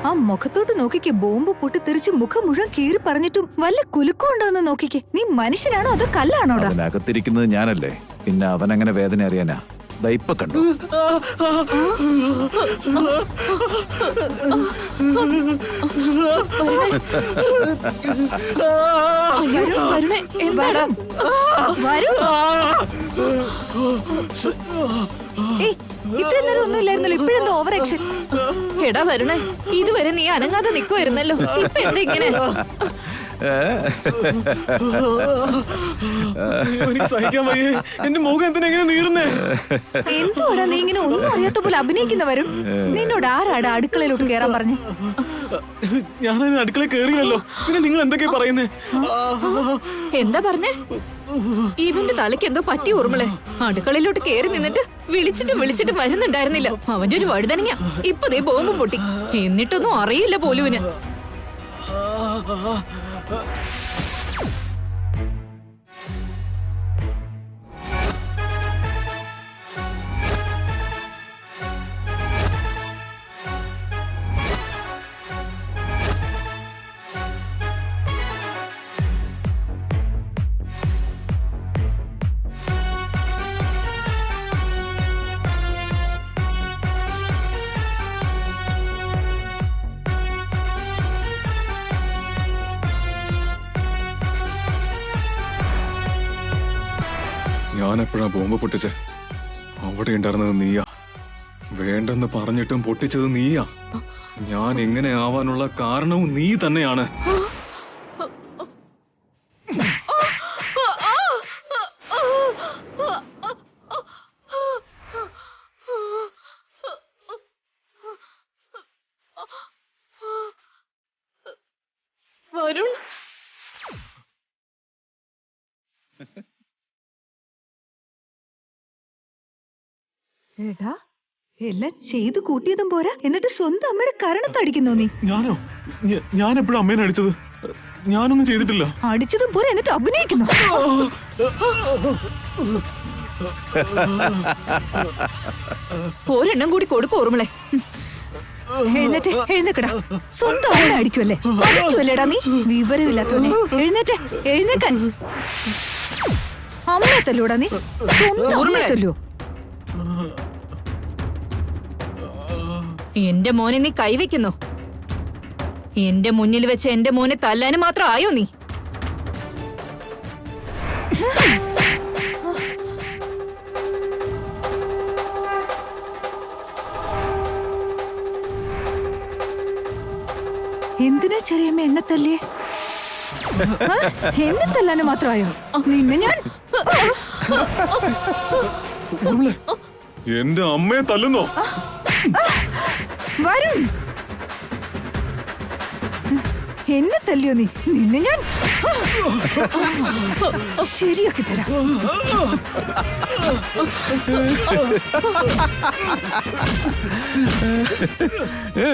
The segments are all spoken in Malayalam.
ആ മുഖത്തോട്ട് നോക്കിക്ക്. ബോംബ് പൊട്ടിത്തെറിച്ച് മുഖം മുഴുവൻ കീറി പറഞ്ഞിട്ടും വല്ല കുലുക്കം ഉണ്ടോന്ന് നോക്കിക്ക്. നീ മനുഷ്യനാണോ അതോ കല്ലാണോടാ? അകത്തിരിക്കുന്നത് ഞാനല്ലേ, പിന്നെ അവൻ അങ്ങനെ വേദന അറിയാനാ? ഇപ്പൊ കണ്ടു. ഇത്ര നേരം ഒന്നും ഇല്ലായിരുന്നല്ലോ, ഇപ്പോഴെന്തോ ഓവർ ആക്ഷൻ. എടാ വരുണേ, ഇതുവരെ നീ അനങ്ങാതെ നിക്കുവായിരുന്നല്ലോ, ഇപ്പൊ എന്താ ഇങ്ങനെ? എന്റെ മുഖം എന്തിനെങ്ങനെ നീറുന്നേ? എന്തുവാടാ നീ ഇങ്ങനെ ഒന്നും അറിയാത്ത പോലെ അഭിനയിക്കുന്നവരും? നിന്നോട് ആരാടാ അടുക്കളയിലോട്ട് കേറാൻ പറഞ്ഞു? ഞാനതിന് അടുക്കളയിൽ കേറിയല്ലോ, പിന്നെ നിങ്ങൾ എന്തൊക്കെയാ പറയുന്നേ? എന്താ പറഞ്ഞേ? ഇവന്റെ തലയ്ക്ക് എന്തോ പറ്റി ഓർമ്മളെ. അടുക്കളയിലോട്ട് കേറി നിന്നിട്ട് വിളിച്ചിട്ടും വരുന്നുണ്ടായിരുന്നില്ല. അവന്റെ ഒരു വഴുതനങ്ങ ഇപ്പൊ ദേ ബോംബും പൊട്ടി. എന്നിട്ടൊന്നും അറിയില്ല പോലുവിന്. ഞാനെപ്പോഴാ ബോംബ് പൊട്ടിച്ചേ? അവിടെ ഉണ്ടായിരുന്നത് നീയാ. വേണ്ടെന്ന് പറഞ്ഞിട്ടും പൊട്ടിച്ചത് നീയാ. ഞാൻ എങ്ങനെ ആവാനുള്ള കാരണവും നീ തന്നെയാണ്. വരുൺ, എടാ, എല്ലാം ചെയ്തു കൂട്ടിയതും പോരാ, എന്നിട്ട് സ്വന്തം അമ്മയുടെ കരണത്തടിക്കുന്നോ നീ? ഞാനോ? ഞാൻ എപ്പോഴും അമ്മേനെ അടിച്ചത്? ഞാനൊന്നും ചെയ്തിട്ടില്ല. അടിച്ചതും പോരാ, എന്നിട്ട് അഭിനയിക്കുന്നു. ഒരെണ്ണം കൂടി കൊടുക്കും ഓർമ്മളെ. എഴുന്നേക്കടാ. സ്വന്തം അമ്മ അടിക്കുമല്ലേ? അടിക്കുമല്ലേടാ നീ? വിവരമില്ലാത്തവനെ. എഴുന്നേക്കാൻ. അമ്മയെ തല്ലൂടാ നീ? സ്വന്തം അമ്മയെ തല്ലോ? എന്റെ മോനെ നീ കൈവയ്ക്കുന്നു. എന്റെ മുന്നിൽ വെച്ച് എന്റെ മോനെ തല്ലാനും മാത്രം ആയോ നീ? എന്തിനാ ചെറിയമ്മ എന്നെ തല്ലിയേ? എന്നെ തല്ലാനും മാത്രമായോ? നിന്നെ ഞാൻ എന്റെ അമ്മയെ തല്ലുന്നോ? വരും. എന്നെ തല്ലിയോ നീ? നിന്നെ ഞാൻ ശരിയാക്കി തരാം.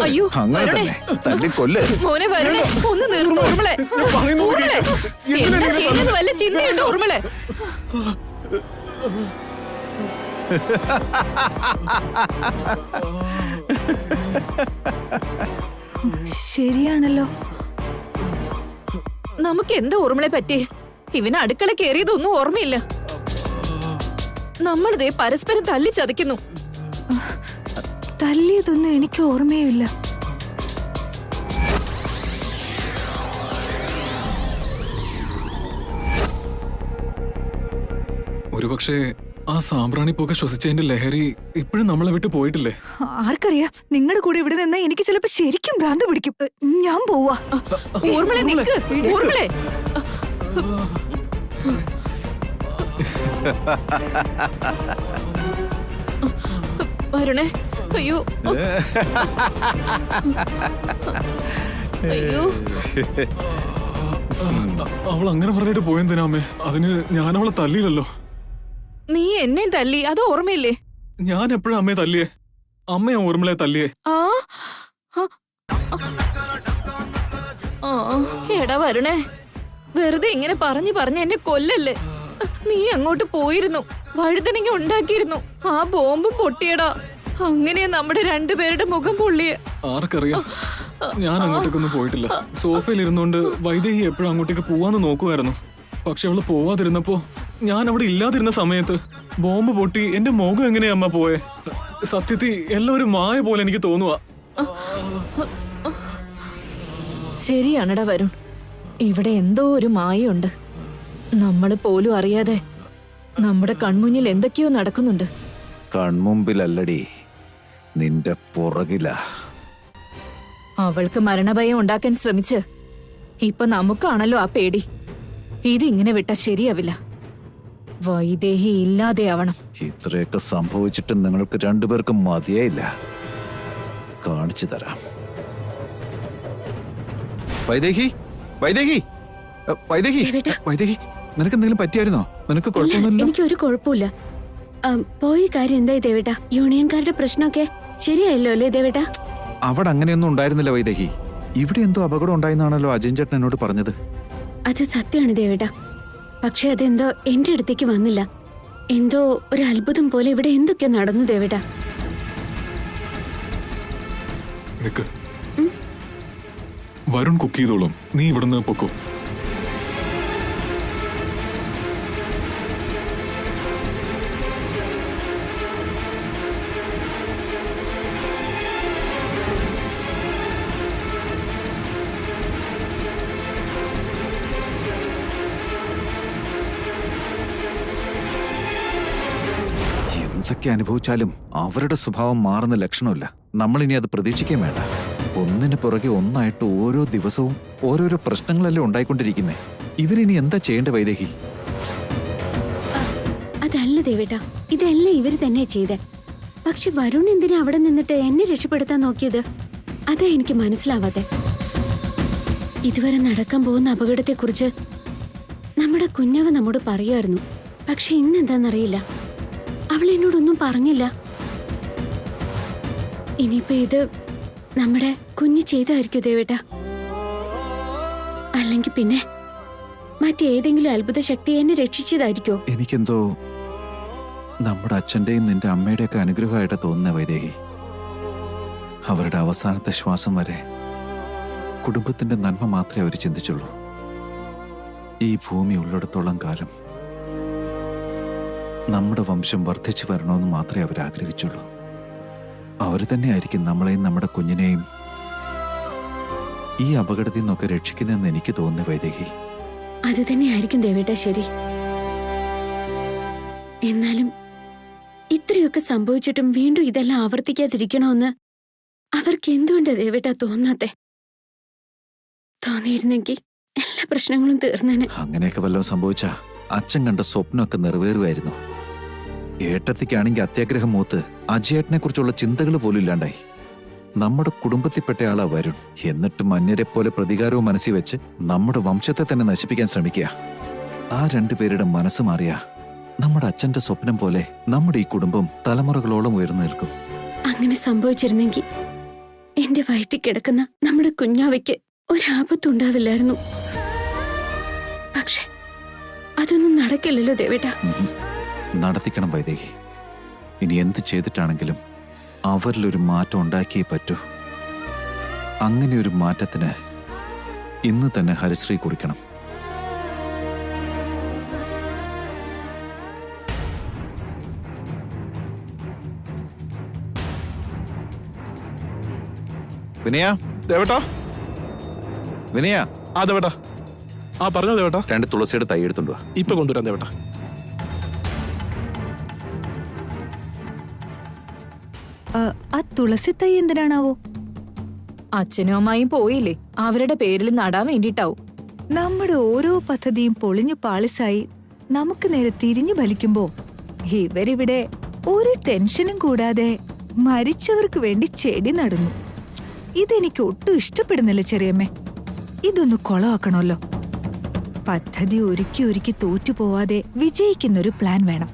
അയ്യോ വരണേ, മോനെ വരണേ, ഒന്ന് നിർത്തൂ ഓർമ്മളെ. എന്താ ചെയ്യുന്നത് വല്ല ചിന്തയുണ്ടോ ഓർമ്മളെ? ശരിയാണല്ലോ. നമുക്ക് എന്താ ഓർമ്മളെ പറ്റി? ഇവന് അടുക്കള കയറിയതൊന്നും ഓർമ്മയില്ല. നമ്മളിതേ പരസ്പരം തല്ലി ചതയ്ക്കുന്നു. തല്ലിയതൊന്നും എനിക്ക് ഓർമ്മയില്ല. ഒരുപക്ഷെ ആ സാമ്പ്രാണി പോക ശ്വസിച്ചതിന്റെ ലഹരി ഇപ്പോഴും നമ്മളെ വിട്ട് പോയിട്ടില്ലേ? ആർക്കറിയാം? നിങ്ങളുടെ കൂടെ ഇവിടെ നിന്നാ എനിക്ക് ചിലപ്പോ ശരിക്കും ഭ്രാന്ത് പിടിക്കും. ഞാൻ പോവാ. ഊർമിളെ നിക്ക്, ഊർമിളെ. വരണേ. അയ്യോ അയ്യോ, അവൾ അങ്ങനെ പറഞ്ഞിട്ട് പോയെന്തിനാ അമ്മേ? അതിന് ഞാൻ അവളെ തല്ലിയില്ലല്ലോ. നീ എന്നെ തല്ലി, അത് ഓർമ്മയില്ലേ? ഞാൻ എപ്പോഴാ അമ്മയെ തല്ലിയേ? അമ്മയാ ഊർമിളയെ തല്ലിയേ. എടാ വരണേ, വെറുതെ ഇങ്ങനെ പറഞ്ഞ് എന്നെ കൊല്ലല്ലേ. നീ അങ്ങോട്ട് പോയിരുന്നു, വഴുതനങ്ങ ഉണ്ടാക്കിയിരുന്നു, ആ ബോംബും പൊട്ടിയടാ. അങ്ങനെ നമ്മുടെ രണ്ടുപേരുടെ മുഖം പൊള്ളിയ. ആർക്കറിയാം? ഞാൻ അങ്ങോട്ടേക്കൊന്നും പോയിട്ടില്ല. സോഫയിൽ ഇരുന്നുകൊണ്ട് വൈദേഹി എപ്പോഴും അങ്ങോട്ടേക്ക് പോവാന്ന് നോക്കുമായിരുന്നു. പക്ഷെ അവള് പോവാതിരുന്നപ്പോ ഞാൻ അവിടെ ഇല്ലാതിരുന്ന സമയത്ത് ബോംബ് പൊട്ടി എന്റെ മുഖം എങ്ങനെയാ അമ്മ പോയെ? സത്യത്തിൽ എല്ലാം ഒരു മായ പോലെ എനിക്ക് തോന്നുവാ. ശരിയാണടാ വരുൺ, ഇവിടെ എന്തോ ഒരു മായയുണ്ട്. നമ്മള് പോലും അറിയാതെ നമ്മുടെ കൺമുന്നിൽ എന്തൊക്കെയോ നടക്കുന്നുണ്ട്. കൺമുമ്പിലല്ലടി, നിന്റെ പുറകിലാ. അവൾക്ക് മരണഭയം ഉണ്ടാക്കാൻ ശ്രമിച്ച് ഇപ്പൊ നമുക്കാണല്ലോ ആ പേടി. ഇതിങ്ങനെ വിട്ടാ ശരിയാവില്ല. വൈദേഹി ഇല്ലാതെയാവണം. ഇത്രയൊക്കെ സംഭവിച്ചിട്ട് നിങ്ങൾക്ക് രണ്ടുപേർക്കും മതിയായില്ല. കാണിച്ചു തരാം. വൈദേഹി, വൈദേഹി, വൈദേഹി, വൈദേഹി, നിനക്ക് എന്തെങ്കിലും പറ്റിയായിരുന്നോ? നിനക്ക് കുഴപ്പമൊന്നുമില്ല? എനിക്ക് ഒരു കുഴപ്പമില്ല. പോയി കാര്യം എന്തായി ദേവേട്ടാ? യൂണിയൻകാരുടെ പ്രശ്നമൊക്കെ ശരിയായല്ലോ അല്ലേ ദേവേട്ടാ? അവിടെ അങ്ങനെയൊന്നും ഉണ്ടായിരുന്നില്ല വൈദേഹി. ഇവിടെ എന്തോ അപകടം ഉണ്ടായെന്നാണല്ലോ അജയൻ ചേട്ടൻ എന്നോട് പറഞ്ഞത്. അത് സത്യമാണ് ദേവേട്ടാ. പക്ഷെ അതെന്തോ എന്റെ അടുത്തേക്ക് വന്നില്ല. എന്തോ ഒരു അത്ഭുതം പോലെ ഇവിടെ എന്തൊക്കെയോ നടന്നു ദേവേട്ടാ. നിക്ക്, വരുൺ കുക്ക് ചെയ്തോളും, നീ ഇവിടുന്ന് പൊക്കോ. എന്തൊക്കെ അനുഭവിച്ചാലും അവരുടെ സ്വഭാവം മാറുന്ന ലക്ഷണമില്ല. നമ്മളിനി അത് പ്രതീക്ഷിക്കുകയും വേണ്ട. ഒന്നിന് പുറകെ ഒന്നായിട്ട് ഓരോ ദിവസവും ഓരോരോ പ്രശ്നങ്ങളല്ലേ ഉണ്ടായിക്കൊണ്ടിരിക്കുന്നേ. ഇവരിനി എന്താ ചെയ്യേണ്ട വൈദേഹി? അതല്ല ദേവേട്ടാ, ഇതെല്ലാം ഇവര് തന്നെ ചെയ്തേ. പക്ഷെ വരുൺ എന്തിനാ അവിടെ നിന്നിട്ട് എന്നെ രക്ഷപ്പെടുത്താൻ നോക്കിയത്? അതാ എനിക്ക് മനസ്സിലാവാതെ. ഇതുവരെ നടക്കാൻ പോകുന്ന അപകടത്തെക്കുറിച്ച് നമ്മുടെ കുഞ്ഞവ നമ്മോട് പറയായിരുന്നു. പക്ഷെ ഇന്നെന്താന്നറിയില്ല, അവൾ എന്നോടൊന്നും പറഞ്ഞില്ല. ഇനിയിപ്പോ ഇത് നമ്മുടെ കുഞ്ഞ് ചെയ്തായിരിക്കും ദേവേട്ടാ. അല്ലെങ്കിൽ പിന്നെ മറ്റേതെങ്കിലും അത്ഭുത ശക്തി എന്നെ രക്ഷിച്ചതായിരിക്കോ? എനിക്കെന്തോ നമ്മുടെ അച്ഛന്റെയും നിന്റെ അമ്മയുടെയൊക്കെ അനുഗ്രഹമായിട്ട് തോന്നുന്ന വൈദേഹി. അവരുടെ അവസാനത്തെ ശ്വാസം വരെ കുടുംബത്തിന്റെ നന്മ മാത്രമേ അവർ ചിന്തിച്ചുള്ളൂ. ഈ ഭൂമി ഉള്ളിടത്തോളം കാലം നമ്മുടെ വംശം വർദ്ധിച്ചു വരണമെന്ന് മാത്രമേ അവർ ആഗ്രഹിച്ചുള്ളൂ. അവർ തന്നെയായിരിക്കും നമ്മളെയും നമ്മുടെ കുഞ്ഞിനെയും ഈ അപകടത്തിൽ നിന്നൊക്കെ രക്ഷിക്കുന്നതെന്ന് എനിക്ക് തോന്നുന്നു വൈദേഹി. അത് തന്നെയായിരിക്കും ദേവേട്ട ശരി. എന്നാലും ഇത്രയൊക്കെ സംഭവിച്ചിട്ടും വീണ്ടും ഇതെല്ലാം ആവർത്തിക്കാതിരിക്കണമെന്ന് അവർക്ക് എന്തുകൊണ്ട് ദേവേട്ട തോന്നാത്തെ? തോന്നിയിരുന്നെങ്കിൽ എല്ലാ പ്രശ്നങ്ങളും തീർന്നേനെ. അങ്ങനെയൊക്കെ വല്ലതും സംഭവിച്ചാ അച്ഛൻ കണ്ട സ്വപ്നമൊക്കെ നിറവേറുമായിരുന്നു. ഏട്ടത്തിക്കാണെങ്കിൽ അത്യാഗ്രഹം മൂത്ത് അജയേട്ടനെ കുറിച്ചുള്ള ചിന്തകൾ പോലും ഇല്ലാണ്ടായി. നമ്മുടെ കുടുംബത്തിൽപ്പെട്ടയാളാ വരുൺ. എന്നിട്ട് മന്യരെ പോലെ പ്രതികാരവും മനസ്സിൽ വെച്ച് നമ്മുടെ വംശത്തെ തന്നെ നശിപ്പിക്കാൻ ശ്രമിക്കുക. ആ രണ്ടുപേരുടെ മനസ്സ് മാറിയ നമ്മുടെ അച്ഛന്റെ സ്വപ്നം പോലെ നമ്മുടെ ഈ കുടുംബം തലമുറകളോളം ഉയർന്നു നിൽക്കും. അങ്ങനെ സംഭവിച്ചിരുന്നെങ്കിൽ എന്റെ വയറ്റിൽ കിടക്കുന്ന നമ്മുടെ കുഞ്ഞാവയ്ക്ക് ഒരാപത്തുണ്ടാവില്ലായിരുന്നു. പക്ഷെ അതൊന്നും നടക്കില്ലല്ലോ ദേവേട്ട. നടത്തിക്കണം വൈദേഹി. ഇനി എന്ത് ചെയ്തിട്ടാണെങ്കിലും അവരിലൊരു മാറ്റം ഉണ്ടാക്കിയേ പറ്റൂ. അങ്ങനെ ഒരു മാറ്റത്തിന് ഇന്ന് തന്നെ ഹരിശ്രീ കുറിക്കണം. വിനയ, ദേവേട്ടാ. വിനയ. ആ ദേവേട്ടാ. ആ പറഞ്ഞോ ദേവേട്ടാ. 2 തുളസിയുടെ തൈ എടുത്തുണ്ടോ? ഇപ്പൊ കൊണ്ടുവരാം ദേവേട്ടാ. ആ തുളസി തൈ എന്തിനാണാവോ? അച്ഛനും അമ്മായും പോയില്ലേ, അവരുടെ പേരിൽ നടാൻ വേണ്ടിട്ടാവും. നമ്മുടെ ഓരോ പദ്ധതിയും പൊളിഞ്ഞു പാളിസായി നമുക്ക് നേരെ തിരിഞ്ഞു വലിക്കുമ്പോ ഇവരിവിടെ ഒരു ടെൻഷനും കൂടാതെ മരിച്ചവർക്ക് വേണ്ടി ചെടി നടുന്നു. ഇതെനിക്ക് ഒട്ടും ഇഷ്ടപ്പെടുന്നില്ല ചെറിയമ്മേ. ഇതൊന്ന് കൊളമാക്കണമല്ലോ. പദ്ധതി ഒരുക്കി തോറ്റുപോവാതെ വിജയിക്കുന്നൊരു പ്ലാൻ വേണം.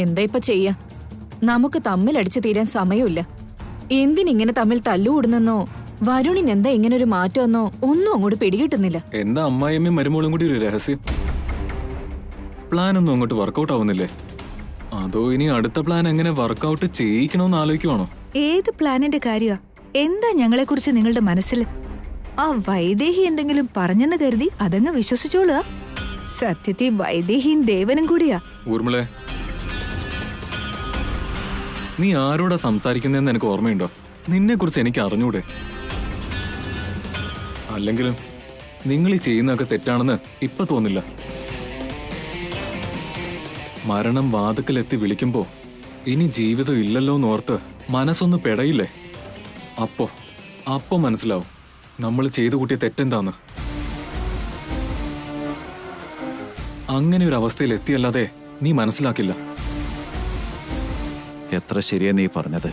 എന്താ ഇപ്പൊ ചെയ്യാ? നമുക്ക് തമ്മിലടിച്ചു തീരാൻ സമയമില്ല. എന്തിനിങ്ങനെ തമ്മിൽ തല്ലുകൂടുന്നെന്നോ വരുണിന് എന്താ ഇങ്ങനൊരു മാറ്റമെന്നോ ഒന്നും അങ്ങോട്ട് പിടികിട്ടുന്നില്ല. എന്താ അമ്മായിയമ്മയും മരുമോളും കൂടി ഒരു രഹസ്യം? പ്ലാൻ ഒന്നും അങ്ങോട്ട് വർക്കൗട്ട് ആവുന്നില്ലേ? അതോ ഇനി അടുത്ത പ്ലാൻ എങ്ങനെ വർക്കൗട്ട് ചെയ്യിക്കണോന്ന് ആലോചിക്കുവാണോ? ഏത് പ്ലാനിന്റെ കാര്യമാ? എന്താ ഞങ്ങളെക്കുറിച്ച് നിങ്ങളുടെ മനസ്സിൽ? ആ വൈദേഹി എന്തെങ്കിലും പറഞ്ഞെന്ന് കരുതി അതങ്ങ് വിശ്വസിച്ചോളുക? സത്യത്തിൽ വൈദേഹിയും ദേവനും കൂടിയാ. ഊർമിളെ, നീ ആരോടാ സംസാരിക്കുന്നതെന്ന് എനിക്ക് ഓർമ്മയുണ്ടോ? നിന്നെ കുറിച്ച് എനിക്ക് അറിഞ്ഞൂടെ? അല്ലെങ്കിലും നിങ്ങൾ ഈ ചെയ്യുന്നതൊക്കെ തെറ്റാണെന്ന് ഇപ്പൊ തോന്നില്ല. മരണം വാതുക്കലെത്തി വിളിക്കുമ്പോ ഇനി ജീവിതം ഇല്ലല്ലോ എന്നോർത്ത് മനസ്സൊന്ന് പെടയില്ലേ? അപ്പോ മനസ്സിലാവും നമ്മൾ ചെയ്തു കൂട്ടിയ തെറ്റെന്താന്ന്. അങ്ങനെ ഒരു അവസ്ഥയിൽ എത്തിയല്ലാതെ നീ മനസ്സിലാക്കില്ല. എത്ര ശരിയാ നീ പറഞ്ഞത്.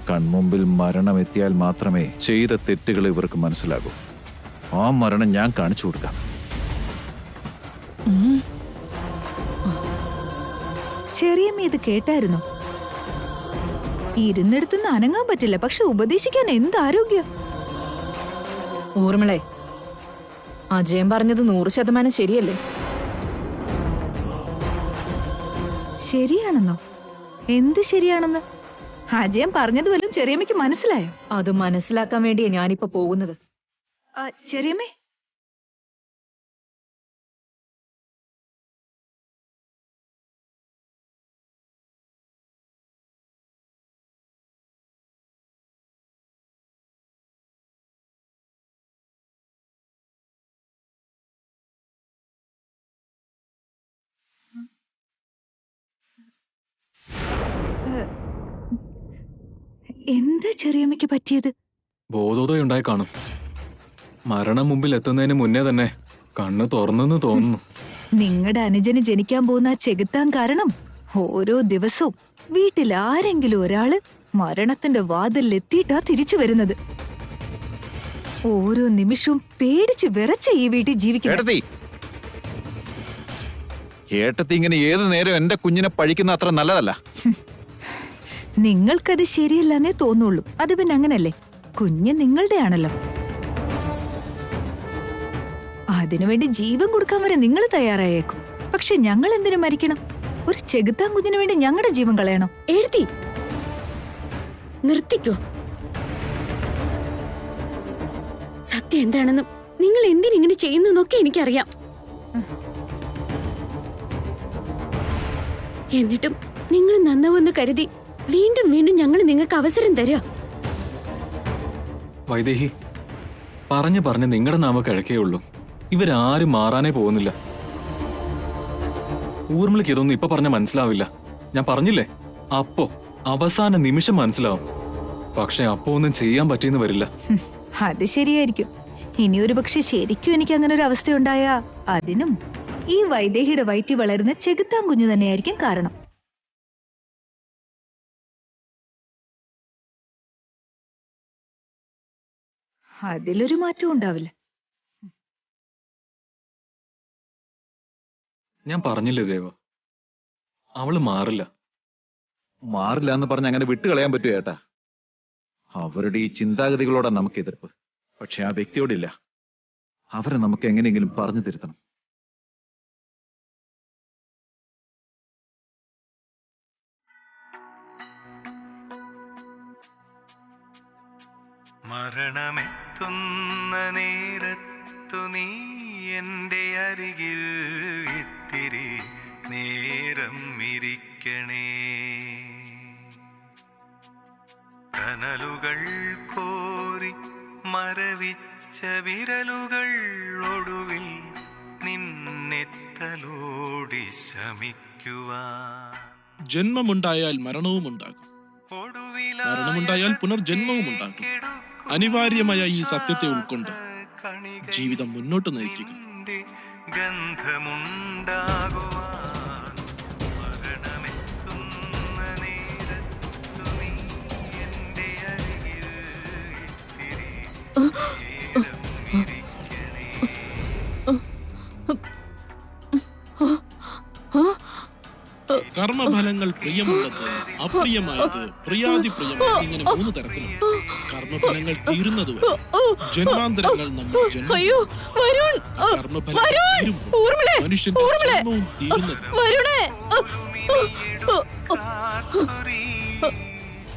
കൺമുമ്പിൽ മരണം എത്തിയാൽ മാത്രമേ ചെയ്ത തെറ്റുകൾ ഇവർക്ക് മനസ്സിലാകൂ. ആ മരണം ഞാൻ കാണിച്ചു കൊടുക്കാം. ചെറിയമ്മ ഇത് കേട്ടായിരുന്നു? ഇരുന്നിടത്തുനിന്ന് അനങ്ങാൻ പറ്റില്ല, പക്ഷെ ഉപദേശിക്കാൻ എന്ത് ആരോഗ്യം. ഊർമിളെ, അജയൻ പറഞ്ഞത് 100% ശരിയല്ലേ? ശരിയാണെന്നോ? എന്ത് ശരിയാണെന്ന്? അജയൻ പറഞ്ഞത് വല്ലതും ചെറിയമ്മയ്ക്ക് മനസ്സിലായോ? അത് മനസ്സിലാക്കാൻ വേണ്ടിയാ ഞാനിപ്പോ പോകുന്നത്. ചെറിയമ്മേ, എന്താ ചെറിയമ്മയ്ക്ക് പറ്റിയത്? ബോധോദയുണ്ടായി കാണും. മരണം മുമ്പിൽ എത്തുന്നതിന് മുന്നേ തന്നെ കണ്ണ് തുറന്നെന്ന് തോന്നുന്നു. നിങ്ങളുടെ അനുജന് ജനിക്കാൻ പോകുന്ന ആ ചെകുത്താൻ കാരണം ഓരോ ദിവസവും വീട്ടിൽ ആരെങ്കിലും ഒരാള് മരണത്തിന്റെ വാതിലെത്തിയിട്ടാ തിരിച്ചു വരുന്നത്. ഓരോ നിമിഷവും പേടിച്ച് വിറച്ച ഈ വീട്ടിൽ ജീവിക്കുന്നത്. ഏട്ടത്തി ഇങ്ങനെ ഏതു നേരം എന്റെ കുഞ്ഞിനെ പഴിക്കുന്ന അത്ര നല്ലതല്ല. നിങ്ങൾക്കത് ശരിയല്ലെന്നേ തോന്നുള്ളൂ. അത് പിന്നെ അങ്ങനല്ലേ? കുഞ്ഞ് നിങ്ങളുടെ ആണല്ലോ. അതിനുവേണ്ടി ജീവൻ കൊടുക്കാൻ വരെ നിങ്ങൾ തയ്യാറായേക്കും. പക്ഷെ ഞങ്ങൾ എന്തിനു മരിക്കണം? ഒരു ചെകുത്താൻ കുഞ്ഞിനു വേണ്ടി ഞങ്ങളുടെ ജീവൻ കളയണോ? എഴുതി നിർത്തിക്കോ. സത്യം എന്താണെന്നും നിങ്ങൾ എന്തിനിങ്ങനെ ചെയ്യുന്നൊക്കെ എനിക്കറിയാം. എന്നിട്ടും നിങ്ങൾ നന്നാവെന്ന് കരുതി വീണ്ടും വീണ്ടും ഞങ്ങൾ നിങ്ങൾക്ക് അവസരം തരാം. വൈദേഹി, പറഞ്ഞു നിങ്ങളുടെ നാമ കിഴക്കേ ഉള്ളൂ. ഇവരാരും മാറാനേ പോകുന്നില്ല. ഊർമിളയ്ക്ക് ഇതൊന്നും ഇപ്പൊ പറഞ്ഞ മനസ്സിലാവില്ല. ഞാൻ പറഞ്ഞില്ലേ, അപ്പോ അവസാന നിമിഷം മനസ്സിലാവും. പക്ഷെ അപ്പോ ഒന്നും ചെയ്യാൻ പറ്റിയെന്ന് വരില്ല. അത് ശരിയായിരിക്കും. ഇനിയൊരു പക്ഷെ ശരിക്കും എനിക്ക് അങ്ങനെ ഒരു അവസ്ഥ ഉണ്ടായാ അതിനും ഈ വൈദേഹിയുടെ വയറ്റിൽ വളരുന്ന ചെകുത്താൻ കുഞ്ഞു തന്നെയായിരിക്കും കാരണം. അതിലൊരു മാറ്റവും ഉണ്ടാവില്ല. ഞാൻ പറഞ്ഞില്ലേ ദേവ, അവള് മാറില്ല. മാറില്ല എന്ന് പറഞ്ഞ് അങ്ങനെ വിട്ടുകളയാൻ പറ്റുമോ ഏട്ടാ? അവരുടെ ഈ ചിന്താഗതികളോടാ നമുക്ക് എതിർപ്പ്. പക്ഷെ ആ വ്യക്തിയോടില്ല. അവരെ നമുക്ക് എങ്ങനെയെങ്കിലും പറഞ്ഞു തിരുത്തണം. മരണമെത്തുന്ന നേരത്തു നീ എൻ്റെ അരികിൽ ഇത്തിരി നേരം ഇരിക്കണേ. കനലുകൾ കോരി മരവിച്ച വിരലുകൾ ഒടുവിൽ നിന്നെത്തലോടി ശമിക്കുവാൻ. ജന്മമുണ്ടായാൽ മരണവും ഉണ്ടാകും, മരണമുണ്ടായാൽ പുനർജന്മവും ഉണ്ടാകും. അനിവാര്യമായ ഈ സത്യത്തെ ഉൾക്കൊണ്ട് ജീവിതം മുന്നോട്ട് നയിക്കുക. ഗന്ധമുണ്ടാകുവാൻ മരണമെത്തുന്ന നേരത്തു നീ എൻ്റെ അരികിൽ ഇത്തിരി നേരം ഇരിക്കണേ. കർമ്മഫലങ്ങൾ പ്രിയമുള്ളത്, അപ്രിയമായത്, പ്രിയാതിപ്രിയമായത്, ഇങ്ങനെ 3 തരത്തിലുണ്ട്. കർമ്മഫലങ്ങൾ തീരുന്നതുവരെ ജന്മാന്തരങ്ങൾ നമ്മൾ മനുഷ്യന്റെ ജന്മവും തീരുന്നത്.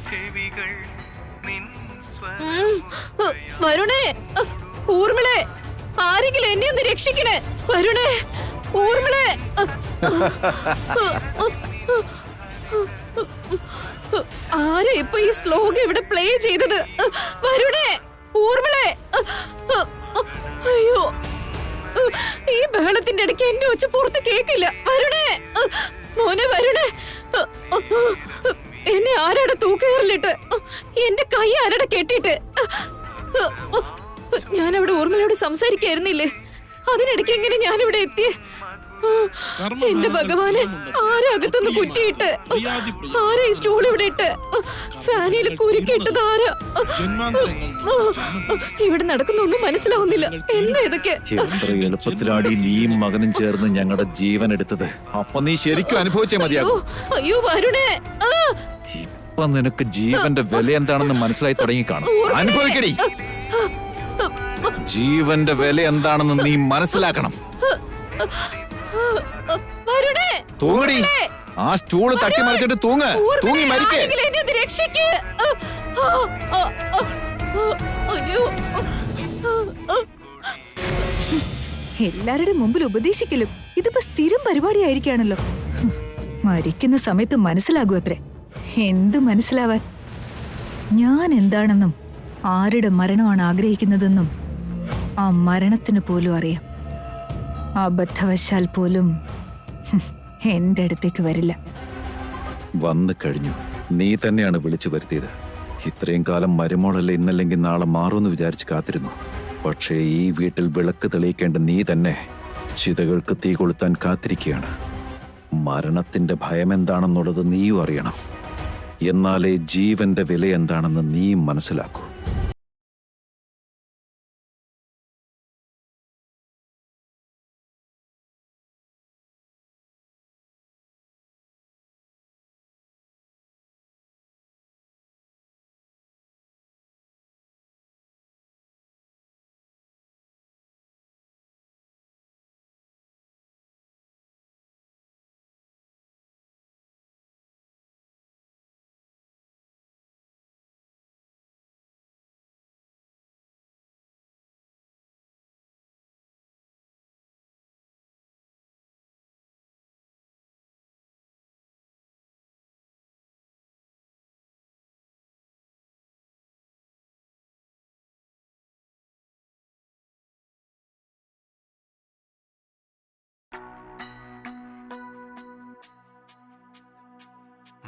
ചെവികൾ നിൻ വരുണേ, ഊർമിളെ, ആരെങ്കിലും എന്നെ ഒന്ന് രക്ഷിക്കണേ. വരുണേ, ഊർമിളെ. ആരാ ഇപ്പൊ ഈ ശ്ലോകം ഇവിടെ പ്ലേ ചെയ്തത്? വരുണേ, ഊർമിളെ. അയ്യോ, ഈ ബഹളത്തിന്റെ ഇടയ്ക്ക് എന്റെ ഒച്ച പുറത്ത് കേക്കില്ല. വരുണേ, മോനെ വരുണേ, എന്നെ ആരാടെ തൂക്കേറിലിട്ട്, എന്റെ കൈ ആരാടെ കെട്ടിട്ട്. ഞാനവിടെ ഊർമിളയോട് സംസാരിക്കായിരുന്നില്ലേ, അതിനിടയ്ക്ക് എങ്ങനെ ഞാനിവിടെ എത്തി? എന്റെ ഭഗവാനെ, ആരകത്തുനിന്ന് കുറ്റിയിട്ട്, ആരാ ഈ സ്റ്റൂൾ ഇവിടെ ഇട്ട്, ഫാനിൽ കുരുക്കിട്ടത് ആരാ? ഇവിടെ നടക്കുന്നൊന്നും മനസ്സിലാവുന്നില്ല. എന്താ ഇതൊക്കെ? എത്ര എളുപ്പത്തിലാടി നീയും മകനും ചേർന്ന് ഞങ്ങളുടെ ജീവൻ എടുത്തത്. അപ്പൊ നീ ശരിക്കും അനുഭവിച്ചേ മതിയാകും. അയ്യോ വരുണേ, ഇപ്പൊ നിനക്ക് ജീവന്റെ വില എന്താണെന്ന് മനസ്സിലായി തുടങ്ങി കാണും. അനുഭവിക്കടി. ജീവന്റെ വില എന്താണെന്ന് നീ മനസ്സിലാക്കണം. തൂങ്ങടി. ആ സ്റ്റൂള് തട്ടി മറിച്ചിട്ട് തൂങ്ങി മരിക്കേ. എല്ലാവരുടെ മുമ്പിൽ ഉപദേശിക്കലും ഇതിപ്പോ സ്ഥിരം പരിപാടിയായിരിക്കാണല്ലോ. മരിക്കുന്ന സമയത്ത് മനസ്സിലാകൂ അത്രേ. എന്ത് മനസ്സിലാവാൻ? ഞാൻ എന്താണെന്നും ആരുടെ മരണമാണ് ആഗ്രഹിക്കുന്നതെന്നും ആ മരണത്തിന് പോലും അറിയാം. അബദ്ധവശാൽ പോലും എന്റെ അടുത്തേക്ക് വരില്ല. വന്നു കഴിഞ്ഞു. നീ തന്നെയാണ് വിളിച്ചു വരുത്തിയത്. ഇത്രയും കാലം മരുമോളല്ലേ ഇന്നല്ലെങ്കിൽ നാളെ മാറുമെന്ന് വിചാരിച്ച് കാത്തിരുന്നു. പക്ഷേ ഈ വീട്ടിൽ വിളക്ക് തെളിയിക്കേണ്ട നീ തന്നെ ചിതകൾക്ക് തീ കൊളുത്താൻ കാത്തിരിക്കുകയാണ്. മരണത്തിന്റെ ഭയം എന്താണെന്നുള്ളത് നീയും അറിയണം. എന്നാലേ ജീവന്റെ വില എന്താണെന്ന് നീയും മനസ്സിലാക്കൂ.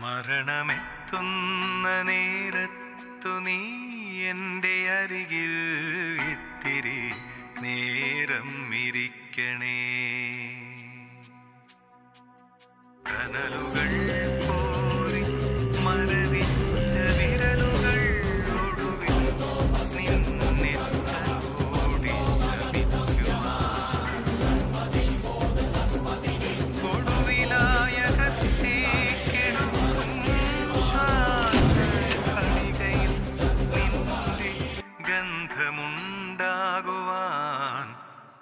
മരണമെത്തുന്ന നേരത്തു നീ എൻ്റെ അരികിൽ ഇത്തിരി നേരം ഇരിക്കണേ. കനലുകൾ കോരി മരവിച്ച വിരലുകൾ ഒടുവിൽ നിന്നെ തലോടി കൊടുവിലായ ഗന്ധമുണ്ടാകുവാൻ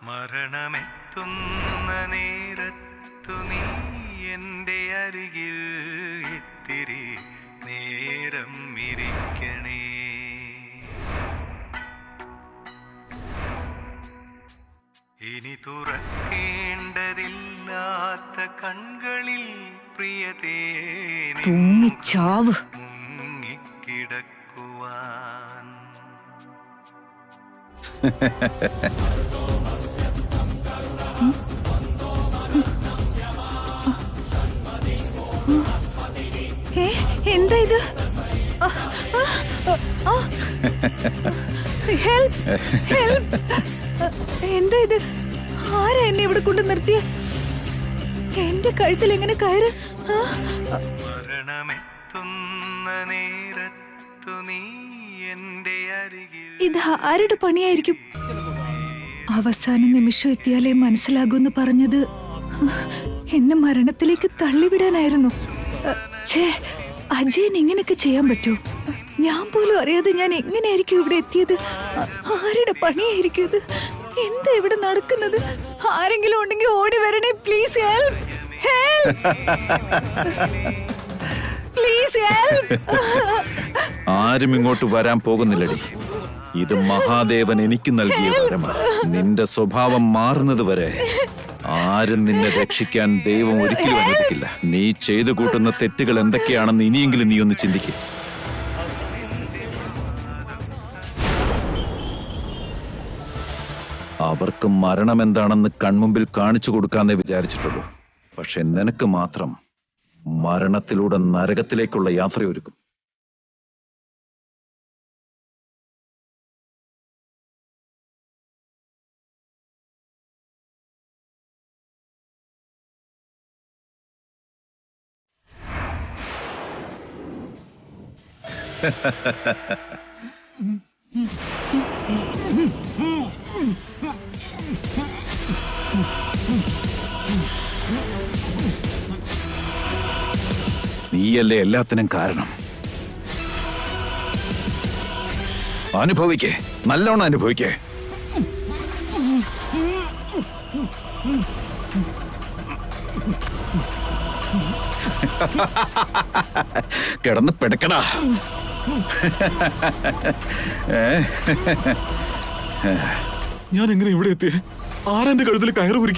മരണമെത്തുന്ന നേരത്തു നീ എൻ്റെ അരികിൽ ഇത്തിരി നേരം ഇരിക്കണേ. ഇനി തുറക്കേണ്ടതില്ലാത്ത കൺകളിൽ പ്രിയതേ തൂങ്ങിച്ചാവ്. മുങ്ങിക്കിടക്കുവാൻ എന്താ ഇത്? എന്താ ഇത്? ആരാ എന്നെ ഇവിടെ കൊണ്ട് നിർത്തിയ? എന്റെ കഴുത്തിൽ എങ്ങനെ കയറ്? മരണമെത്തുന്ന നേരത്തു നീ എൻ്റെ അരികിൽ. ഇത് ആരുടെ പണിയായിരിക്കും? അവസാന നിമിഷം എത്തിയാലേ മനസ്സിലാകൂന്ന് പറഞ്ഞത് എന്നെ മരണത്തിലേക്ക് തള്ളിവിടാനായിരുന്നു. ഛേ, അജയൻ ഇങ്ങനെയൊക്കെ ചെയ്യാൻ പറ്റുമോ? ഞാൻ പോലും അറിയാതെ ഞാൻ എങ്ങനെയായിരിക്കും ഇവിടെ എത്തിയത്? ആരുടെ പണിയായിരിക്കും ഇത്? എന്താ ഇവിടെ നടക്കുന്നത്? ആരെങ്കിലും ഉണ്ടെങ്കിൽ ഓടി വരണേ. Please help, help, please help. ആരും ഇങ്ങോട്ട് വരാൻ പോകുന്നില്ലടി. ഇത് മഹാദേവൻ എനിക്ക് നൽകിയ വരമാണ്. നിന്റെ സ്വഭാവം മാറുന്നത് വരെ ആരും നിന്നെ രക്ഷിക്കാൻ ദൈവം ഒരിക്കലും അനുവദിക്കില്ല. നീ ചെയ്തു കൂട്ടുന്ന തെറ്റുകൾ എന്തൊക്കെയാണെന്ന് ഇനിയെങ്കിലും നീ ഒന്ന് ചിന്തിക്കും. അവർക്ക് മരണം എന്താണെന്ന് കൺമുമ്പിൽ കാണിച്ചു കൊടുക്കാന്നേ വിചാരിച്ചിട്ടുള്ളൂ. പക്ഷെ നിനക്ക് മാത്രം മരണത്തിലൂടെ നരകത്തിലേക്കുള്ള യാത്രയൊരുക്കും. നീയല്ലേ എല്ലാത്തിനും കാരണം. അനുഭവിക്കേ, നല്ലോണം അനുഭവിക്കേ. കിടന്ന് പിടക്കടാ. ഞാൻ എങ്ങനെ ഇവിടെ എത്തിയേ? ആരെന്റെ കഴുത്തിൽ കയറ് കുരുക്കി?